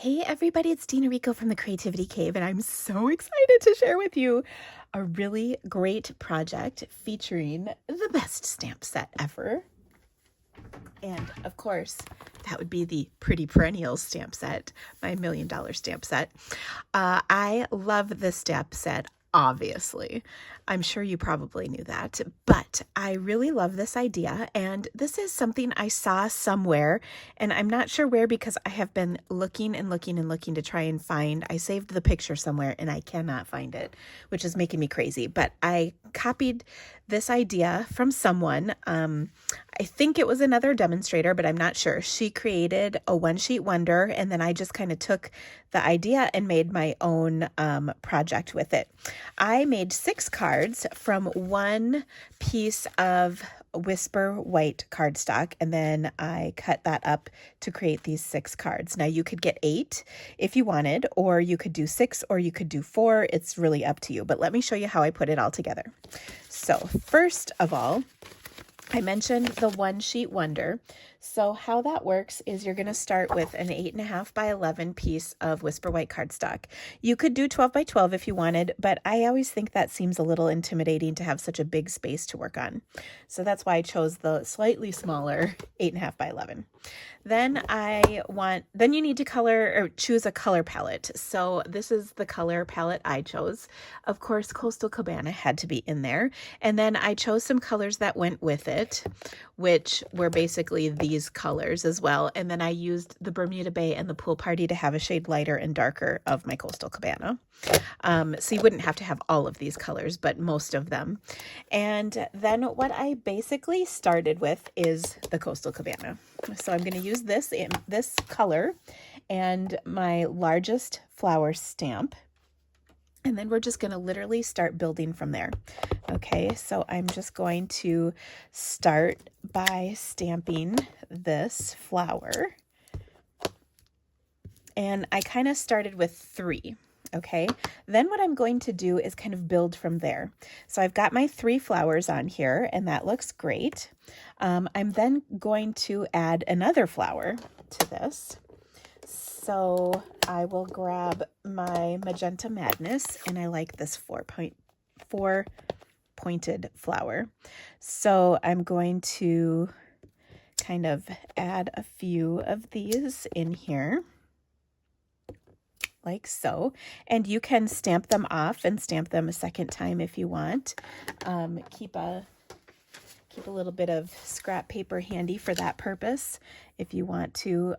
Hey everybody, it's Dina Rico from the Creativity Cave, and I'm so excited to share with you a really great project featuring the best stamp set ever. And of course, that would be the Pretty Perennials stamp set, my $1 million stamp set. I love this stamp set, obviously. I'm sure you probably knew that, but I really love this idea. And this is something I saw somewhere, and I'm not sure where because I have been looking and looking and looking to try and find. I saved the picture somewhere and I cannot find it, which is making me crazy. But I copied this idea from someone. I think it was another demonstrator, but I'm not sure. She created a one-sheet wonder, and then I just kind of took the idea and made my own project with it. I made 6 cards from one piece of Whisper white cardstock, and then I cut that up to create these 6 cards. Now you could get 8 if you wanted, or you could do 6, or you could do 4. It's really up to you, but let me show you how I put it all together. So first of all, I mentioned the one sheet wonder. So how that works is you're going to start with an 8.5 by 11 piece of Whisper White cardstock. You could do 12 by 12 if you wanted, but I always think that seems a little intimidating to have such a big space to work on. So that's why I chose the slightly smaller 8.5 by 11. Then you need to color or choose a color palette. So this is the color palette I chose. Of course, Coastal Cabana had to be in there. And then I chose some colors that went with it, which were basically these colors as well. And then I used the Bermuda Bay and the Pool Party to have a shade lighter and darker of my Coastal Cabana. So you wouldn't have to have all of these colors, but most of them. And then what I basically started with is the Coastal Cabana. So I'm going to use this color and my largest flower stamp. And then we're just going to literally start building from there. Okay, so I'm just going to start by stamping this flower. And I kind of started with 3. Okay, then what I'm going to do is kind of build from there. So I've got my 3 flowers on here, and that looks great. I'm then going to add another flower to this. So I will grab my Magenta Madness, and I like this 4 pointed flower. So I'm going to kind of add a few of these in here, like so. And you can stamp them off and stamp them a second time if you want. Keep a little bit of scrap paper handy for that purpose if you want to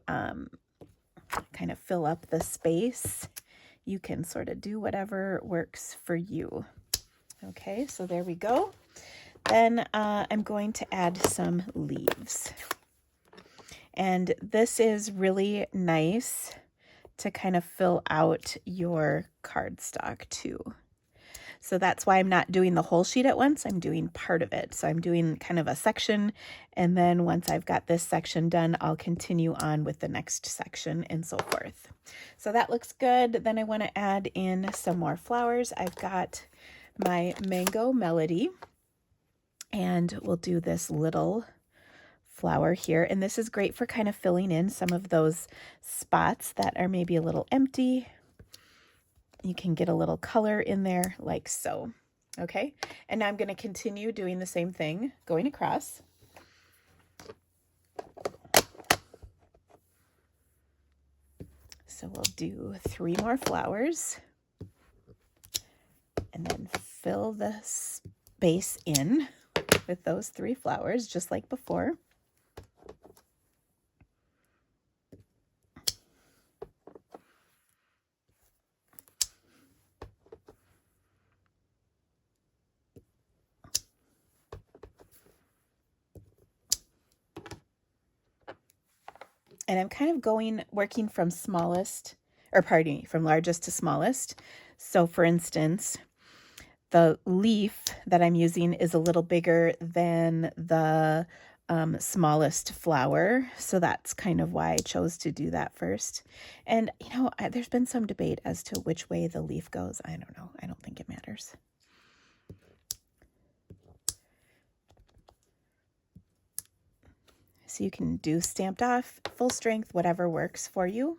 kind of fill up the space. You can sort of do whatever works for you. Okay, so there we go. Then I'm going to add some leaves. And this is really nice to kind of fill out your cardstock too. So that's why I'm not doing the whole sheet at once. I'm doing part of it. So I'm doing kind of a section, and then once I've got this section done, I'll continue on with the next section and so forth. So that looks good. Then I want to add in some more flowers. I've got my Mango Melody, and we'll do this little flower here. And this is great for kind of filling in some of those spots that are maybe a little empty. You can get a little color in there like so. Okay, and now I'm going to continue doing the same thing, going across. So we'll do 3 more flowers and then fill the space in with those 3 flowers just like before. And I'm kind of working from from largest to smallest. So for instance, the leaf that I'm using is a little bigger than the smallest flower. So that's kind of why I chose to do that first. And, there's been some debate as to which way the leaf goes. I don't know. I don't think it matters. So you can do stamped off, full strength, whatever works for you.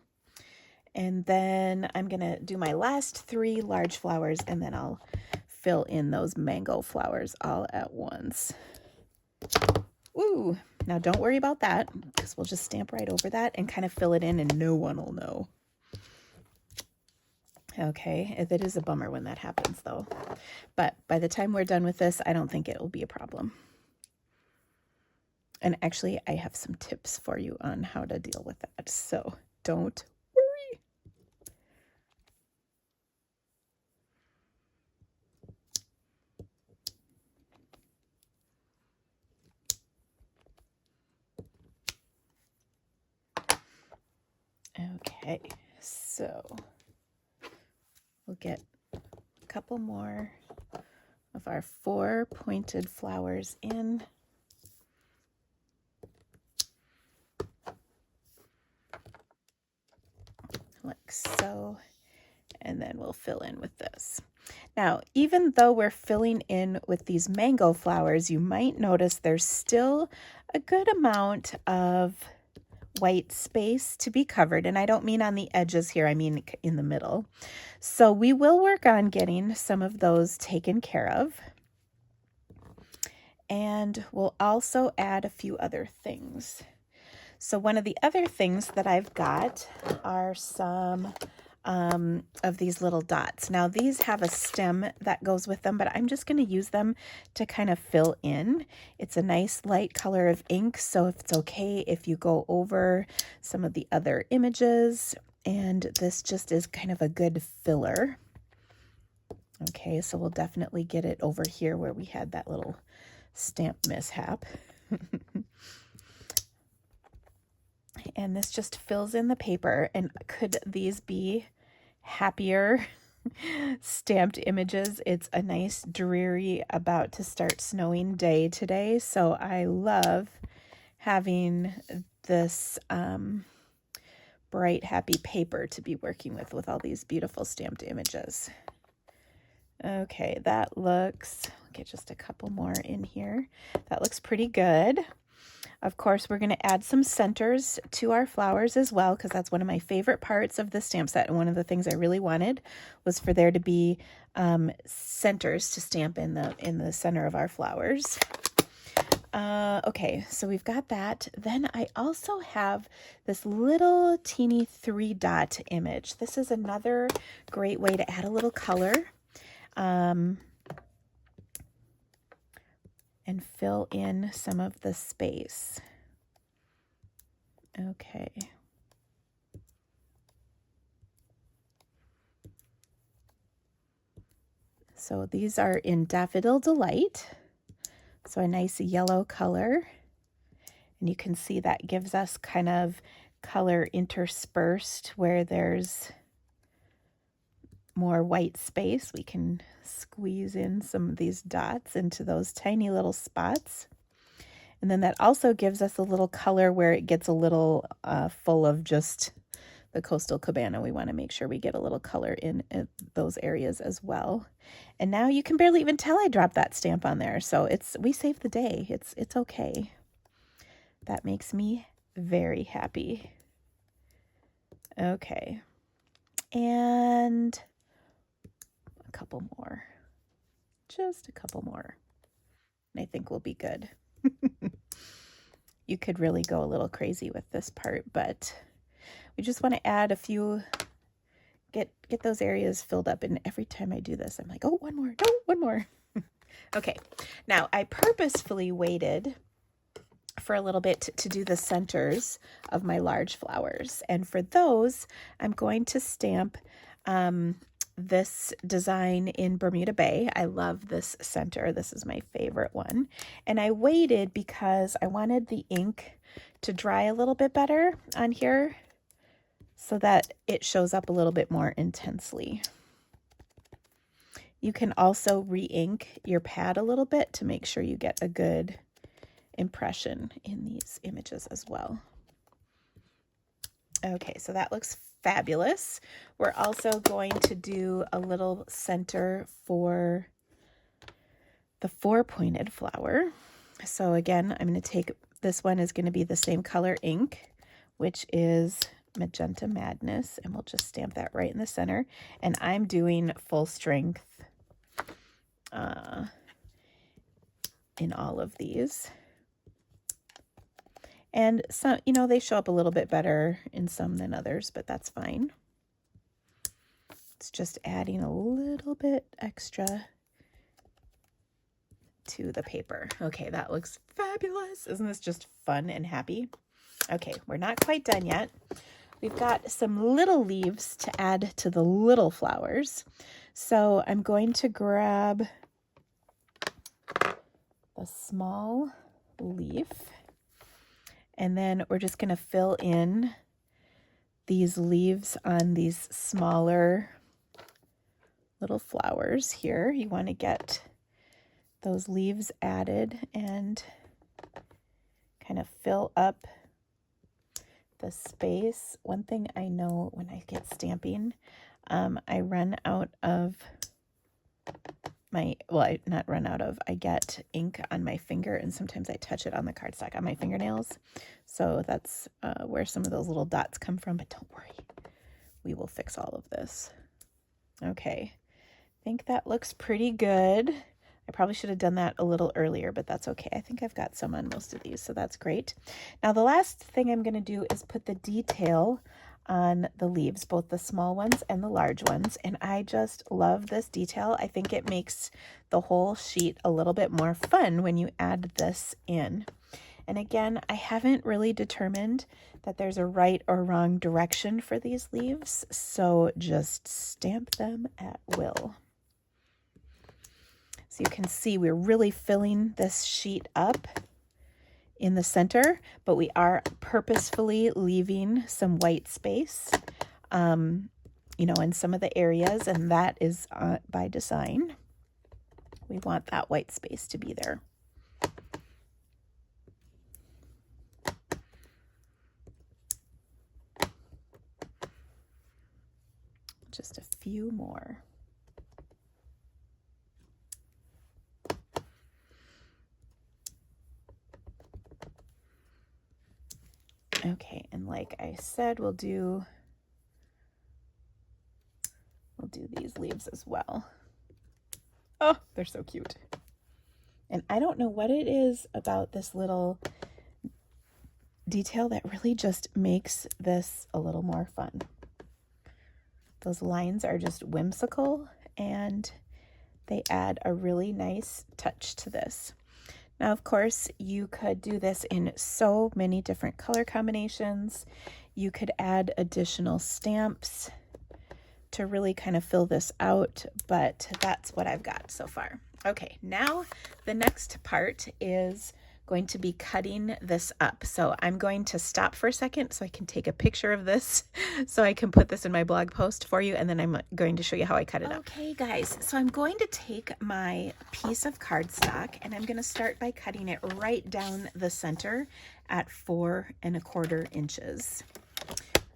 And then I'm going to do my last 3 large flowers, and then I'll fill in those mango flowers all at once. Ooh, now don't worry about that, because we'll just stamp right over that and kind of fill it in and no one will know. Okay, it is a bummer when that happens though. But by the time we're done with this, I don't think it will be a problem. And actually, I have some tips for you on how to deal with that, so don't worry. Okay, so we'll get a couple more of our 4 pointed flowers in. Like so, and then we'll fill in with this. Now, even though we're filling in with these mango flowers, you might notice there's still a good amount of white space to be covered. And I don't mean on the edges here, I mean in the middle. So we will work on getting some of those taken care of. And we'll also add a few other things. So one of the other things that I've got are some of these little dots. Now these have a stem that goes with them, but I'm just going to use them to kind of fill in. It's a nice light color of ink, so if it's okay if you go over some of the other images, and this just is kind of a good filler. Okay, so we'll definitely get it over here where we had that little stamp mishap. And this just fills in the paper. And could these be happier stamped images? It's a nice dreary about to start snowing day today, so I love having this bright happy paper to be working with all these beautiful stamped images. Okay, that looks, I'll get just a couple more in here. That looks pretty good. Of course, we're going to add some centers to our flowers as well, because that's one of my favorite parts of the stamp set. And one of the things I really wanted was for there to be centers to stamp in the center of our flowers. Okay, so we've got that. Then I also have this little teeny 3-dot image. This is another great way to add a little color. And fill in some of the space. Okay. So these are in Daffodil Delight. So a nice yellow color. And you can see that gives us kind of color interspersed where there's more white space. We can squeeze in some of these dots into those tiny little spots. And then that also gives us a little color where it gets a little full of just the coastal cabana. We want to make sure we get a little color in those areas as well. And now you can barely even tell I dropped that stamp on there. So we saved the day. It's okay. That makes me very happy. Okay. And a couple more. Just a couple more. And I think we'll be good. You could really go a little crazy with this part, but we just want to add a few, get those areas filled up. And every time I do this, I'm like, oh, one more, no, one more. Okay, now I purposefully waited for a little bit to do the centers of my large flowers. And for those, I'm going to stamp this design in Bermuda Bay. I love this center. This is my favorite one. And I waited because I wanted the ink to dry a little bit better on here so that it shows up a little bit more intensely. You can also re-ink your pad a little bit to make sure you get a good impression in these images as well. Okay, so that looks fabulous. We're also going to do a little center for the 4-pointed flower. So again, I'm going to take, this one is going to be the same color ink, which is Magenta Madness, and we'll just stamp that right in the center. And I'm doing full strength in all of these. And some, you know, they show up a little bit better in some than others, but that's fine. It's just adding a little bit extra to the paper. Okay, that looks fabulous. Isn't this just fun and happy? Okay, we're not quite done yet. We've got some little leaves to add to the little flowers. So I'm going to grab the small leaf, and then we're just going to fill in these leaves on these smaller little flowers here. You want to get those leaves added and kind of fill up the space. One thing I know when I get stamping, I run out of I get ink on my finger, and sometimes I touch it on the cardstock on my fingernails. So that's where some of those little dots come from, but don't worry. We will fix all of this. Okay, I think that looks pretty good. I probably should have done that a little earlier, but that's okay. I think I've got some on most of these, so that's great. Now the last thing I'm going to do is put the detail on the leaves, both the small ones and the large ones, and I just love this detail. I think it makes the whole sheet a little bit more fun when you add this in. And again, I haven't really determined that there's a right or wrong direction for these leaves, so just stamp them at will. So you can see we're really filling this sheet up in the center, but we are purposefully leaving some white space, you know, in some of the areas, and that is by design. We want that white space to be there. Just a few more. Okay, and like I said, we'll do these leaves as well. Oh, they're so cute. And I don't know what it is about this little detail that really just makes this a little more fun. Those lines are just whimsical, and they add a really nice touch to this. Now, of course, you could do this in so many different color combinations. You could add additional stamps to really kind of fill this out, but that's what I've got so far. Okay, now the next part is going to be cutting this up. So I'm going to stop for a second so I can take a picture of this so I can put this in my blog post for you, and then I'm going to show you how I cut it up. Okay guys, so I'm going to take my piece of cardstock and I'm going to start by cutting it right down the center at 4 1/4 inches.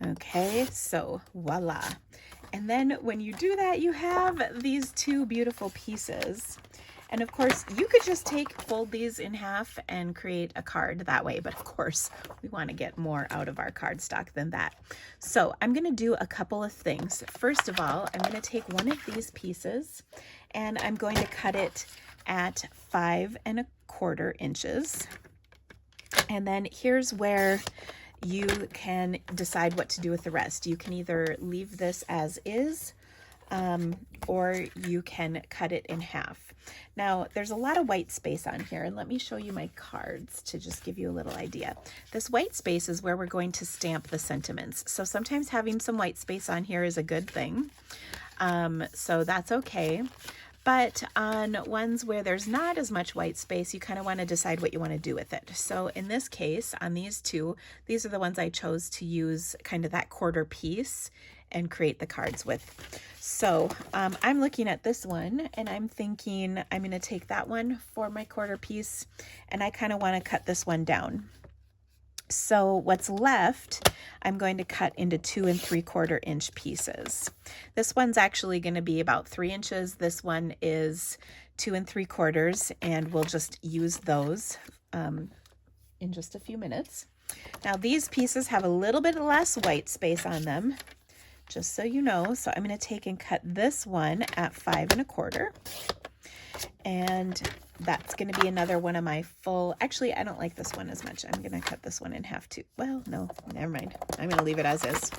Okay, so voila. And then when you do that, you have these two beautiful pieces. And of course, you could just fold these in half and create a card that way. But of course, we want to get more out of our cardstock than that. So I'm going to do a couple of things. First of all, I'm going to take one of these pieces and I'm going to cut it at 5 1/4 inches. And then here's where you can decide what to do with the rest. You can either leave this as is, or you can cut it in half. Now, there's a lot of white space on here, and let me show you my cards to just give you a little idea. This white space is where we're going to stamp the sentiments. So sometimes having some white space on here is a good thing. So that's okay. But on ones where there's not as much white space, you kind of want to decide what you want to do with it. So in this case, on these two, these are the ones I chose to use kind of that quarter piece and create the cards with. So I'm looking at this one and I'm thinking I'm going to take that one for my quarter piece, and I kind of want to cut this one down. So what's left, I'm going to cut into 2 3/4 inch pieces. This one's actually going to be about 3 inches. This one is 2 3/4, and we'll just use those in just a few minutes. Now these pieces have a little bit less white space on them, just so you know. So I'm going to take and cut this one at 5 1/4. And that's going to be another one of my full, actually, I don't like this one as much. I'm going to cut this one in half too. Well, no, never mind. I'm going to leave it as is.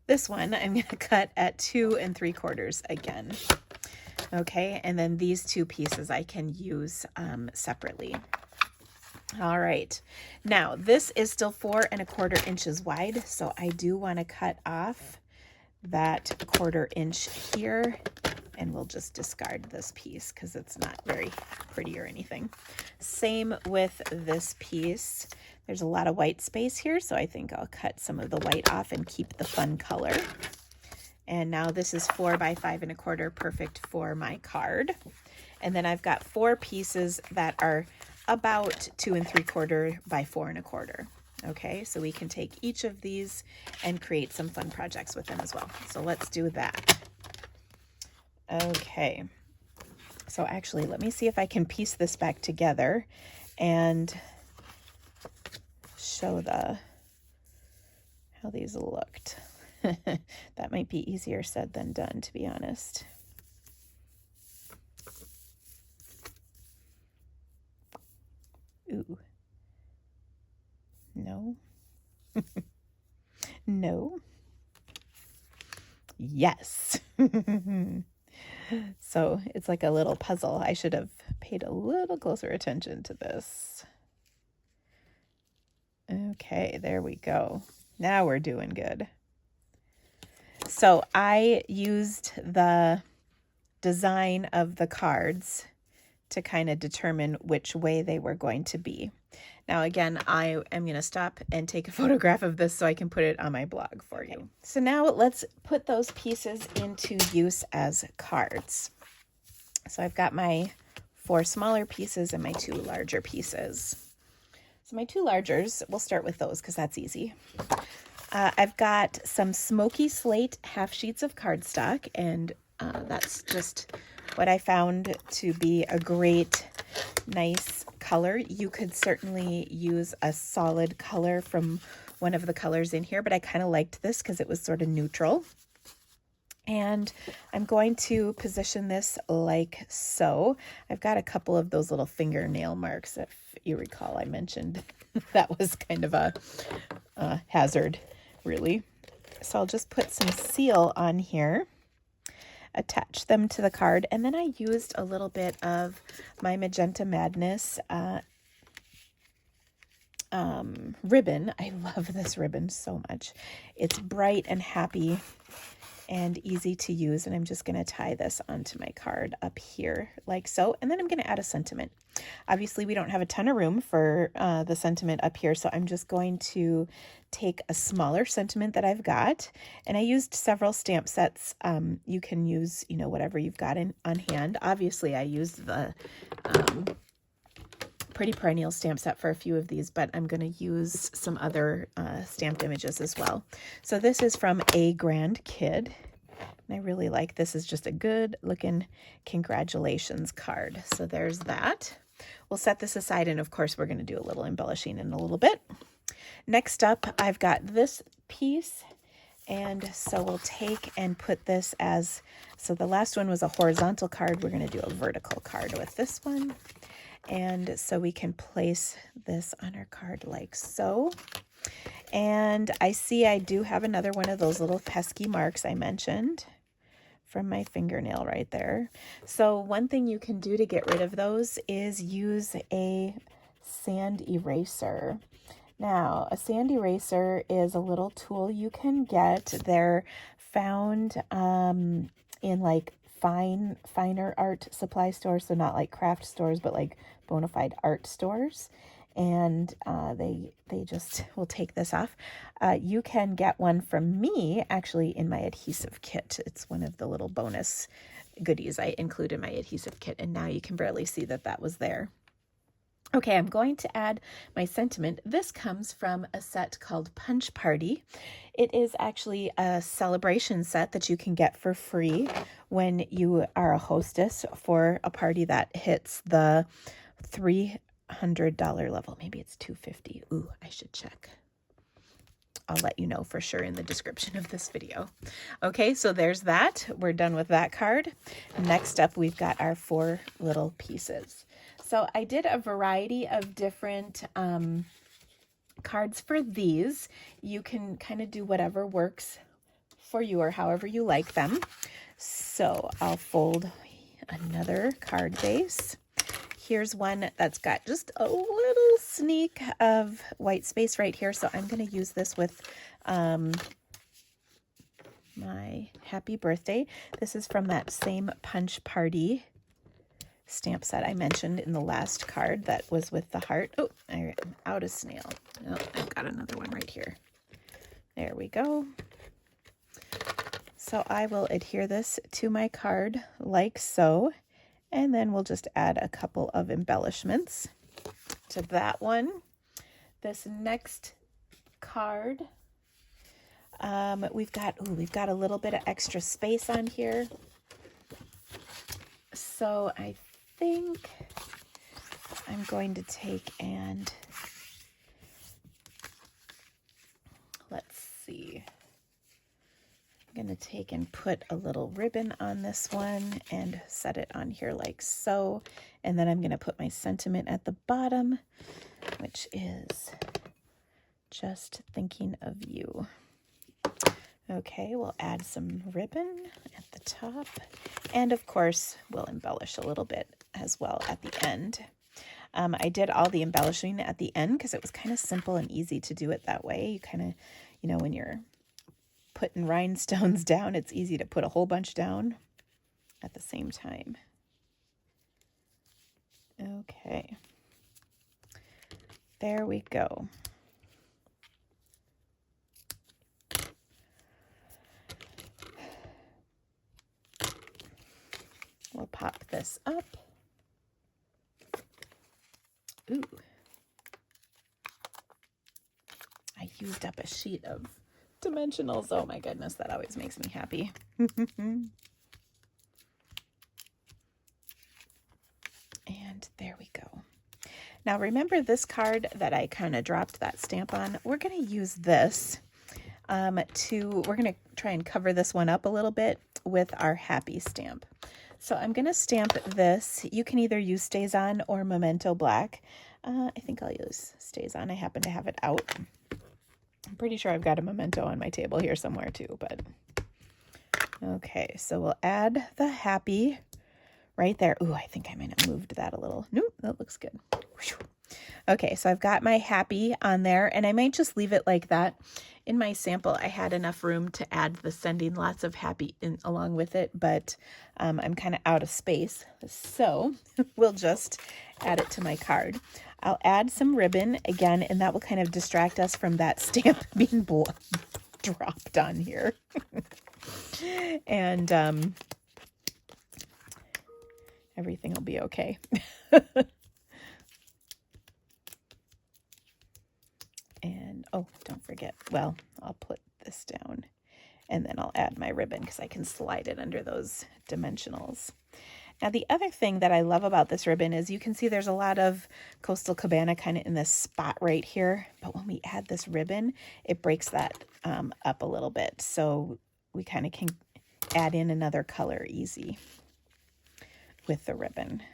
This one I'm going to cut at 2 3/4 again. Okay, and then these two pieces I can use separately. All right, now this is still 4 1/4 inches wide, so I do want to cut off that 1/4 inch here, and we'll just discard this piece because it's not very pretty or anything. Same with this piece. There's a lot of white space here, so I think I'll cut some of the white off and keep the fun color. And now this is 4 by 5 1/4, perfect for my card. And then I've got 4 pieces that are about 2 3/4 by 4 1/4. Okay, so we can take each of these and create some fun projects with them as well. So let's do that. Okay, so actually let me see if I can piece this back together and show how these looked. That might be easier said than done, to be honest. Ooh. No. No. Yes. So it's like a little puzzle. I should have paid a little closer attention to this. Okay, there we go. Now we're doing good. So I used the design of the cards to kind of determine which way they were going to be. Now, again, I am going to stop and take a photograph of this so I can put it on my blog for you. So now let's put those pieces into use as cards. So I've got my 4 smaller pieces and my 2 larger pieces. So my 2 largers, we'll start with those because that's easy. I've got some Smoky Slate half sheets of cardstock, and that's just what I found to be a great, nice color. You could certainly use a solid color from one of the colors in here, but I kind of liked this because it was sort of neutral. And I'm going to position this like so. I've got a couple of those little fingernail marks, if you recall. I mentioned that was kind of a hazard, really. So I'll just put some seal on here, attach them to the card, and then I used a little bit of my Magenta Madness ribbon. I love this ribbon so much. It's bright and happy and easy to use, and I'm just going to tie this onto my card up here like so, and then I'm going to add a sentiment. Obviously we don't have a ton of room for the sentiment up here, so I'm just going to take a smaller sentiment that I've got, and I used several stamp sets. You can use, whatever you've got on hand. Obviously I used the Pretty Perennial stamp set for a few of these, but I'm going to use some other stamped images as well. So this is from A Grand Kid, and I really like this. Is just a good looking congratulations card. So there's that. We'll set this aside, and of course we're going to do a little embellishing in a little bit. Next up, I've got this piece, and so we'll take and put this as, so the last one was a horizontal card. We're going to do a vertical card with this one. And so we can place this on our card like so. And I see I do have another one of those little pesky marks I mentioned from my fingernail right there. So one thing you can do to get rid of those is use a sand eraser. Now, a sand eraser is a little tool you can get. They're found in like finer art supply stores, so not like craft stores, but like bona fide art stores, and they just will take this off. You can get one from me actually in my adhesive kit. It's one of the little bonus goodies I include in my adhesive kit, and now you can barely see that was there. Okay, I'm going to add my sentiment. This comes from a set called Punch Party. It is actually a celebration set that you can get for free when you are a hostess for a party that hits the $300 level. Maybe it's $250. Ooh, I should check. I'll let you know for sure in the description of this video. Okay, so there's that. We're done with that card. Next up, we've got our 4 little pieces. So I did a variety of different cards for these. You can kind of do whatever works for you or however you like them. So I'll fold another card base. Here's one that's got just a little sneak of white space right here. So I'm going to use this with my happy birthday. This is from that same Punch Party stamp set I mentioned in the last card that was with the heart. Oh, I'm out of snail. Oh, I've got another one right here. There we go. So I will adhere this to my card like so, and then we'll just add a couple of embellishments to that one. This next card, we've got a little bit of extra space on here. So I think I'm going to take and let's see. I'm going to take and put a little ribbon on this one and set it on here like so. And then I'm going to put my sentiment at the bottom, which is just thinking of you. Okay, we'll add some ribbon at the top. And of course, we'll embellish a little bit as well at the end. I did all the embellishing at the end because it was kind of simple and easy to do it that way. You kind of, you know, when you're putting rhinestones down, it's easy to put a whole bunch down at the same time. Okay. There we go. We'll pop this up. Ooh. I used up a sheet of dimensionals. Oh my goodness, that always makes me happy. And there we go. Now remember this card that I kind of dropped that stamp on? We're going to use this we're going to try and cover this one up a little bit with our happy stamp. So I'm going to stamp this. You can either use Stays On or Memento Black. I think I'll use Stays On. I happen to have it out. I'm pretty sure I've got a Memento on my table here somewhere too, but okay. So we'll add the happy right there. Ooh, I think I might have moved that a little. Nope, that looks good. Okay, so I've got my happy on there, and I might just leave it like that. In my sample, I had enough room to add the sending lots of happy in along with it, but I'm kind of out of space. So we'll just add it to my card. I'll add some ribbon again, and that will kind of distract us from that stamp being dropped on here. And everything will be okay. And, oh, don't forget, well, I'll put this down and then I'll add my ribbon because I can slide it under those dimensionals. Now, the other thing that I love about this ribbon is you can see there's a lot of Coastal Cabana kind of in this spot right here. But when we add this ribbon, it breaks that up a little bit. So we kind of can add in another color easy with the ribbon.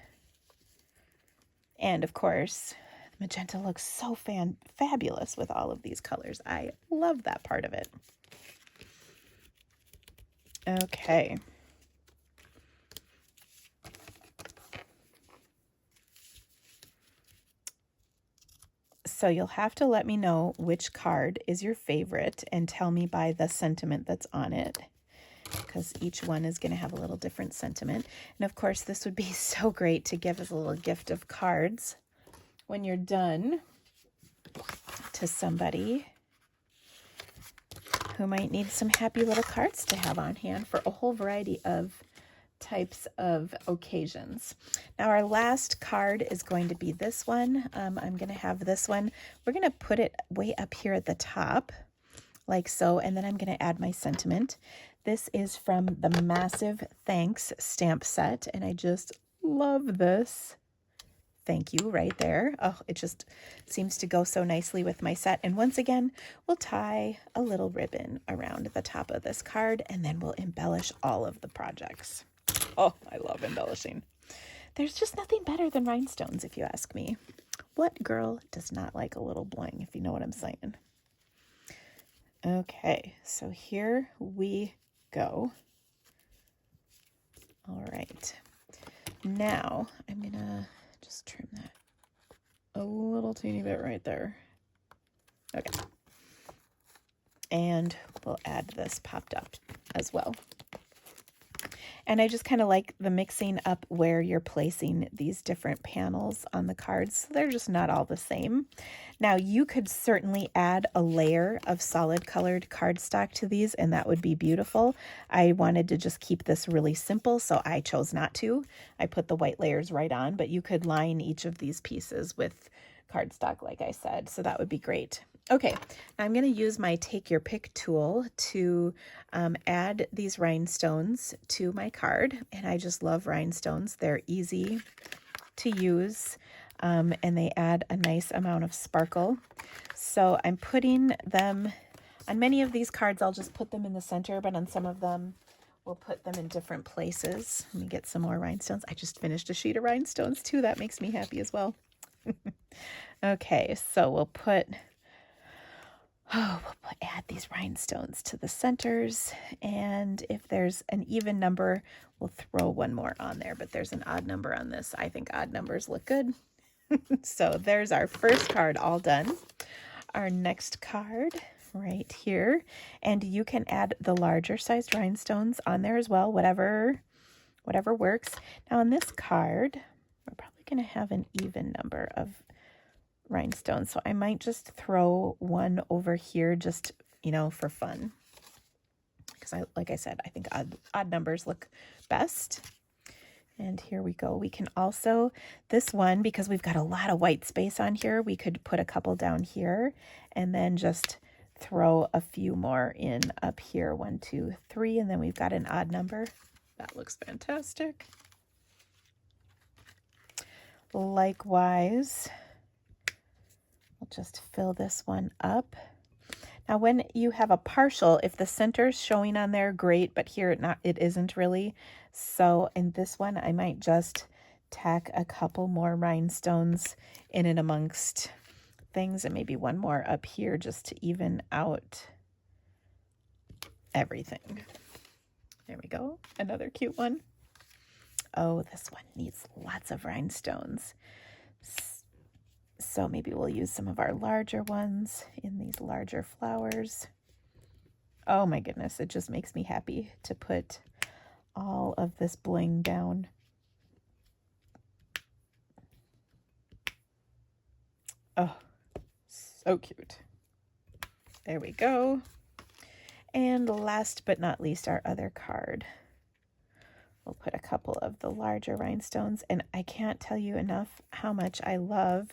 And of course, magenta looks so fabulous with all of these colors. I love that part of it. Okay. So you'll have to let me know which card is your favorite and tell me by the sentiment that's on it, because each one is going to have a little different sentiment. And of course, this would be so great to give as a little gift of cards when you're done to somebody who might need some happy little cards to have on hand for a whole variety of types of occasions. Now our last card is going to be this one. I'm going to have this one. We're going to put it way up here at the top like so, and then I'm going to add my sentiment. This is from the Massive Thanks stamp set, and I just love this thank you right there. Oh, it just seems to go so nicely with my set. And once again, we'll tie a little ribbon around the top of this card, and then we'll embellish all of the projects. Oh, I love embellishing. There's just nothing better than rhinestones, if you ask me. What girl does not like a little bling, if you know what I'm saying? Okay, so here we go. All right. Now, I'm going to just trim that a little teeny bit right there. Okay. And we'll add this popped up as well. And I just kind of like the mixing up where you're placing these different panels on the cards. They're just not all the same. Now, you could certainly add a layer of solid colored cardstock to these, and that would be beautiful. I wanted to just keep this really simple, so I chose not to. I put the white layers right on, but you could line each of these pieces with cardstock, like I said, so that would be great. Okay, now I'm going to use my Take Your Pick tool to add these rhinestones to my card, and I just love rhinestones. They're easy to use, and they add a nice amount of sparkle. So I'm putting them, on many of these cards, I'll just put them in the center, but on some of them, we'll put them in different places. Let me get some more rhinestones. I just finished a sheet of rhinestones too. That makes me happy as well. Okay, so we'll add these rhinestones to the centers, and if there's an even number, we'll throw one more on there, but there's an odd number on this. I think odd numbers look good. So there's our first card all done. Our next card right here, and you can add the larger sized rhinestones on there as well, whatever works. Now on this card, we're probably going to have an even number of rhinestones, so I might just throw one over here just, for fun, because like I said, I think odd numbers look best. And here we go. We can also, this one, because we've got a lot of white space on here, we could put a couple down here and then just throw a few more in up here. 1, 2, 3, and then we've got an odd number. That looks fantastic. Likewise, I'll just fill this one up. Now, when you have a partial, if the center's showing on there, great, but here it isn't really. So in this one, I might just tack a couple more rhinestones in and amongst things, and maybe one more up here just to even out everything. There we go. Another cute one. Oh, this one needs lots of rhinestones. So maybe we'll use some of our larger ones in these larger flowers. Oh my goodness, it just makes me happy to put all of this bling down. Oh, so cute. There we go. And last but not least, our other card. We'll put a couple of the larger rhinestones, and I can't tell you enough how much I love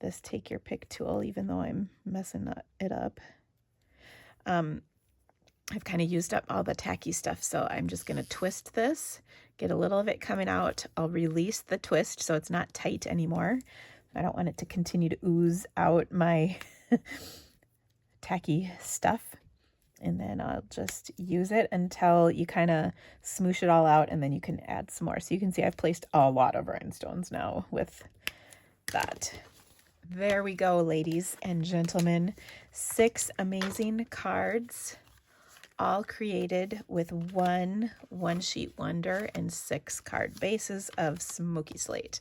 this Take Your Pick tool, even though I'm messing it up. I've kind of used up all the tacky stuff, so I'm just going to twist this, get a little of it coming out. I'll release the twist so it's not tight anymore. I don't want it to continue to ooze out my tacky stuff. And then I'll just use it until you kind of smoosh it all out, and then you can add some more. So you can see I've placed a lot of rhinestones now with that. There we go, ladies and gentlemen. 6 amazing cards, all created with one sheet wonder and 6 card bases of Smoky Slate.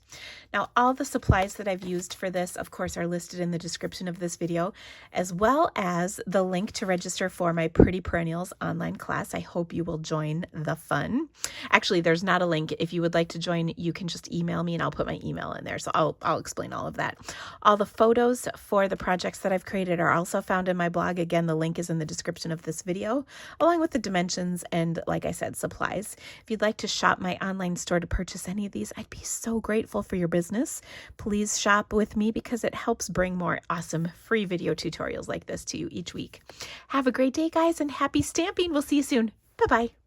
Now, all the supplies that I've used for this, of course, are listed in the description of this video, as well as the link to register for my Pretty Perennials online class. I hope you will join the fun. Actually, there's not a link. If you would like to join, you can just email me and I'll put my email in there. So I'll explain all of that. All the photos for the projects that I've created are also found in my blog. Again, the link is in the description of this video, along with the dimensions and, like I said, supplies. If you'd like to shop my online store to purchase any of these, I'd be so grateful for your business. Please shop with me because it helps bring more awesome free video tutorials like this to you each week. Have a great day, guys, and happy stamping. We'll see you soon. Bye-bye.